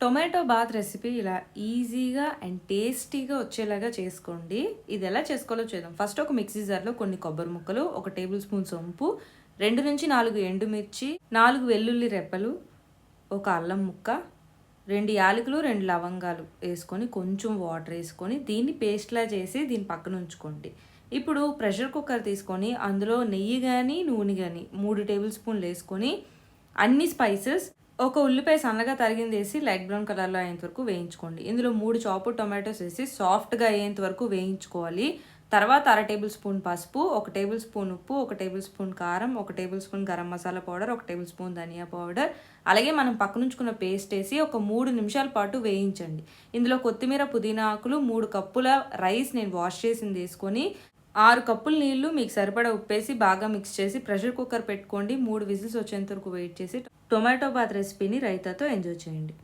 Tomato bath recipe ఇలా ఈజీగా and టేస్టీగా వచ్చేలాగా చేసుకోండి. ఇది ఎలా చేసుకోవాలో చూద్దాం. ఫస్ట్ ఒక మిక్సీ జార్‌లో కొన్ని కొబ్బరి ముక్కలు, ఒక టేబుల్ స్పూన్ సోంపు, 2-4 ఎండుమిర్చి, 4 వెల్లుల్లి రెబ్బలు, ఒక అల్లం ముక్క, 2 యాలకులు, 2 లవంగాలు వేసుకొని కొంచెం వాటర్ వేసుకొని దీన్ని పేస్ట్‌లా చేసి దీన్ని పక్కన ఉంచుకోండి. ఇప్పుడు ప్రెషర్ కుక్కర్ తీసుకొని అందులో నెయ్యి గానీ, నూనె గానీ 3 టేబుల్ స్పూన్లు వేసుకొని అన్ని స్పైసెస్, ఒక ఉల్లిపాయ సన్నగా తరిగిందేసి లైట్ బ్రౌన్ కలర్‌లో అయ్యేంత వరకు వేయించుకోండి. ఇందులో 3 చాప్డ్ టొమాటోస్ వేసి సాఫ్ట్‌గా అయ్యేంత వరకు వేయించుకోవాలి. తర్వాత అర టేబుల్ స్పూన్ పసుపు, 1 టేబుల్ స్పూన్ ఉప్పు, 1 టేబుల్ స్పూన్ కారం, 1 tablespoon garam masala powder, 1 tablespoon ధనియా పౌడర్, అలాగే మనం పక్కనుంచుకున్న పేస్ట్ వేసి ఒక 3 నిమిషాల పాటు వేయించండి. ఇందులో కొత్తిమీర, పుదీనా ఆకులు, 3 కప్పుల రైస్ నేను వాష్ చేసింది వేసుకొని 6 కప్పుల నీళ్లు మీకు సరిపడా ఉప్పేసి బాగా మిక్స్ చేసి ప్రెషర్ కుక్కర్ పెట్టుకోండి. 3 విజిల్స్ వచ్చేంత వరకు వెయిట్ చేసి టొమాటో బాత్ రెసిపీని రైతాతో ఎంజాయ్ చేయండి.